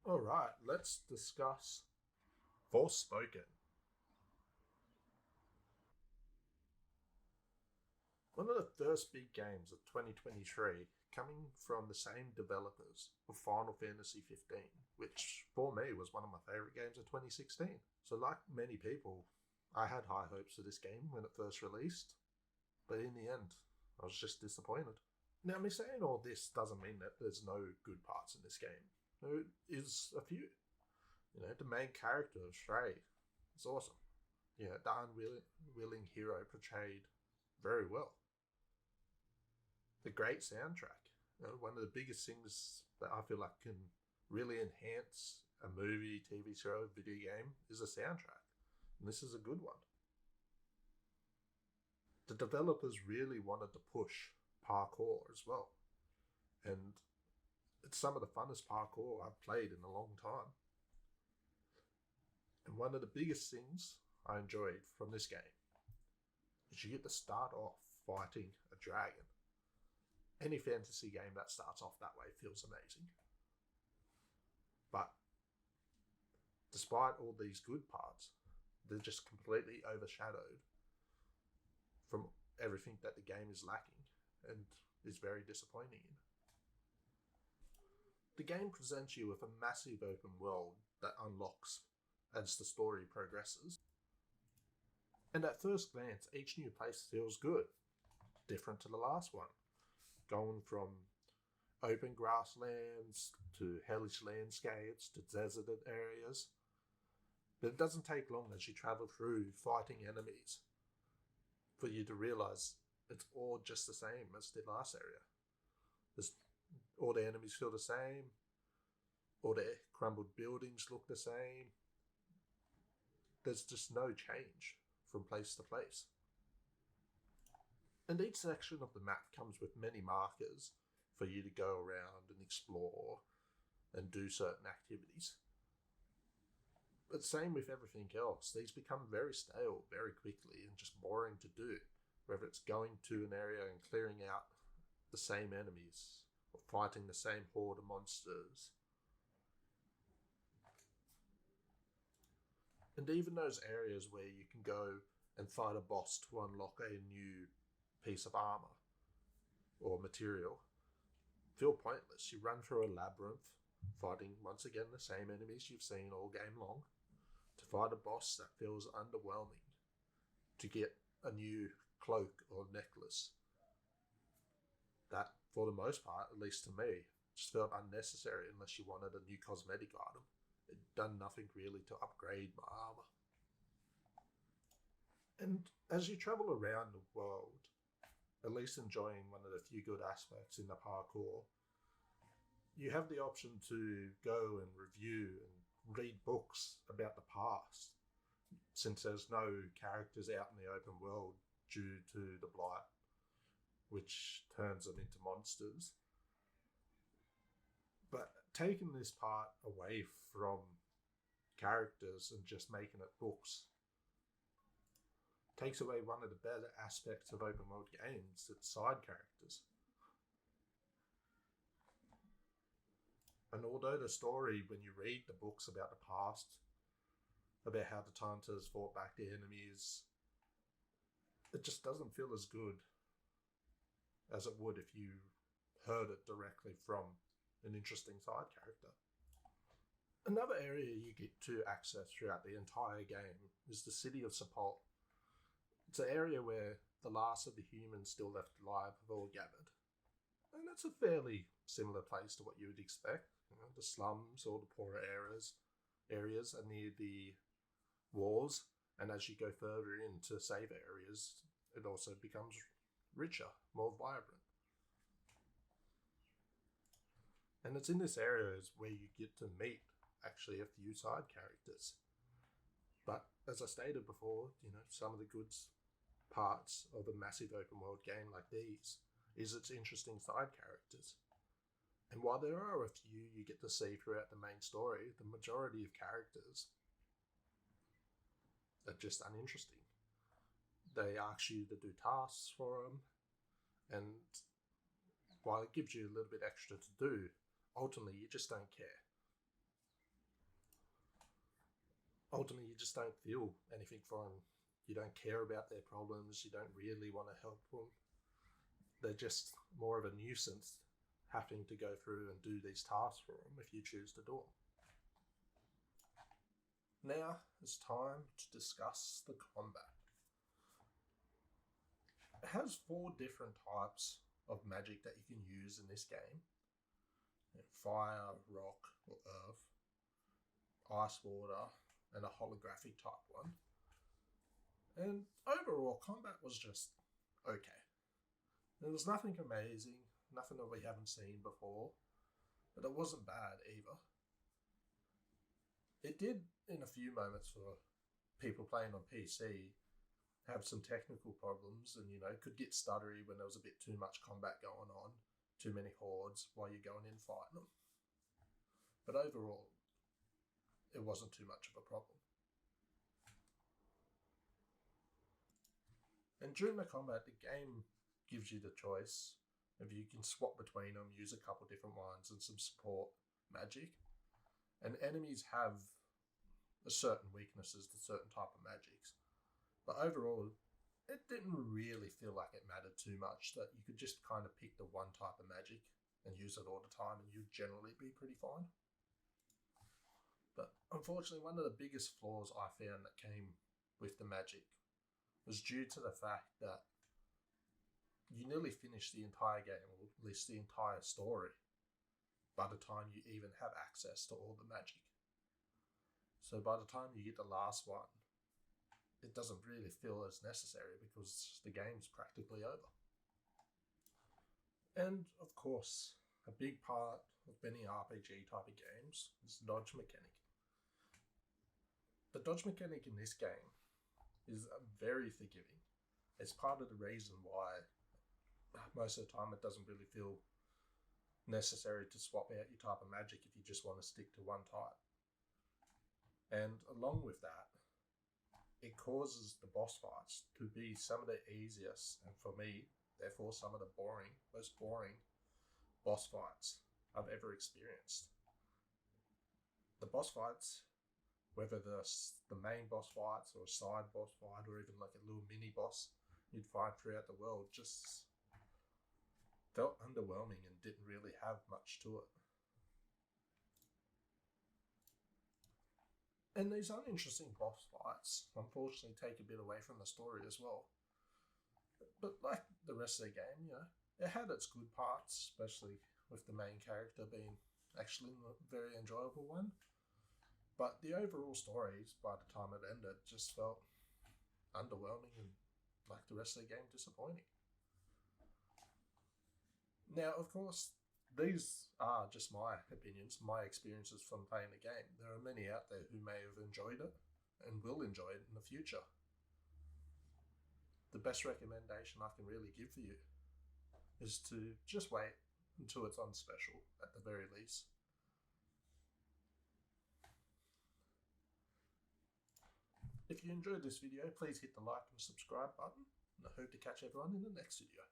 All right, let's discuss Forspoken. One of the first big games of 2023, coming from the same developers of Final Fantasy 15, which for me was one of my favourite games of 2016. So, like many people, I had high hopes for this game when it first released, but in the end, I was just disappointed. Now, me saying all this doesn't mean that there's no good parts in this game. There is a few. The main character of Sqaure is awesome. The unwilling hero portrayed very well. The great soundtrack. One of the biggest things that I feel like can really enhance a movie, TV show, video game is a soundtrack. And this is a good one. The developers really wanted to push parkour as well. And it's some of the funnest parkour I've played in a long time. And one of the biggest things I enjoyed from this game is you get to start off fighting a dragon. Any fantasy game that starts off that way feels amazing. But despite all these good parts, they're just completely overshadowed from everything that the game is lacking and is very disappointing in. The game presents you with a massive open world that unlocks as the story progresses. And at first glance, each new place feels good, different to the last one. Going from open grasslands to hellish landscapes to deserted areas. But it doesn't take long as you travel through fighting enemies for you to realise it's all just the same as the last area. All the enemies feel the same, all the crumbled buildings look the same. There's just no change from place to place. And each section of the map comes with many markers for you to go around and explore and do certain activities. But same with everything else. These become very stale very quickly and just boring to do. Whether it's going to an area and clearing out the same enemies or fighting the same horde of monsters. And even those areas where you can go and fight a boss to unlock a new piece of armor or material feel pointless. You run through a labyrinth, fighting once again the same enemies you've seen all game long, to fight a boss that feels underwhelming, to get a new cloak or necklace that, for the most part, at least to me, just felt unnecessary unless you wanted a new cosmetic item. It done nothing really to upgrade my armor. And as you travel around the world, at least enjoying one of the few good aspects in the parkour, you have the option to go and review and read books about the past, since there's no characters out in the open world due to the blight, which turns them into monsters. But taking this part away from characters and just making it books takes away one of the better aspects of open world games, its side characters. And although the story, when you read the books about the past, about how the Tantras fought back the enemies, it just doesn't feel as good as it would if you heard it directly from an interesting side character. Another area you get to access throughout the entire game is the city of Sqaure. It's an area where the last of the humans still left alive have all gathered. And it's a fairly similar place to what you would expect. The slums or the poorer areas are near the wars, and as you go further into safe areas, it also becomes richer, more vibrant. And it's in this area where you get to meet actually a few side characters. But as I stated before, some of the good parts of a massive open world game like these is its interesting side characters. And while there are a few you get to see throughout the main story, the majority of characters are just uninteresting. They ask you to do tasks for them, and while it gives you a little bit extra to do, ultimately you just don't care. ultimately you just don't feel anything for them. You don't care about their problems. You don't really want to help them. They're just more of a nuisance having to go through and do these tasks for them if you choose to do them. Now it's time to discuss the combat. It has 4 different types of magic that you can use in this game. Fire, rock or earth, ice, water, and a holographic type one. And overall, combat was just okay. There was nothing amazing, nothing that we haven't seen before, but it wasn't bad either. It did, in a few moments for people playing on PC, have some technical problems and, could get stuttery when there was a bit too much combat going on, too many hordes while you're going in fighting them. But overall, it wasn't too much of a problem. And during the combat, the game gives you the choice if you can swap between them, use a couple different ones and some support magic. And enemies have a certain weaknesses to certain type of magics. But overall, it didn't really feel like it mattered too much, that you could just kind of pick the one type of magic and use it all the time and you'd generally be pretty fine. But unfortunately, one of the biggest flaws I found that came with the magic was due to the fact that you nearly finish the entire game, or at least the entire story, by the time you even have access to all the magic. So by the time you get the last one, it doesn't really feel as necessary because the game's practically over. And of course, a big part of many RPG type of games is the dodge mechanic. The dodge mechanic in this game is very forgiving. It's part of the reason why most of the time it doesn't really feel necessary to swap out your type of magic if you just want to stick to one type. And along with that, it causes the boss fights to be some of the easiest, and for me, therefore some of the most boring boss fights I've ever experienced. The boss fights, whether the main boss fights or a side boss fight or even like a little mini boss you'd find throughout the world, just felt underwhelming and didn't really have much to it. And these uninteresting boss fights unfortunately take a bit away from the story as well. But like the rest of the game, it had its good parts, especially with the main character being actually a very enjoyable one. But the overall stories, by the time it ended, just felt underwhelming and, like the rest of the game, disappointing. Now, of course, these are just my opinions, my experiences from playing the game. There are many out there who may have enjoyed it and will enjoy it in the future. The best recommendation I can really give for you is to just wait until it's on special, at the very least. If you enjoyed this video, please hit the like and subscribe button, and I hope to catch everyone in the next video.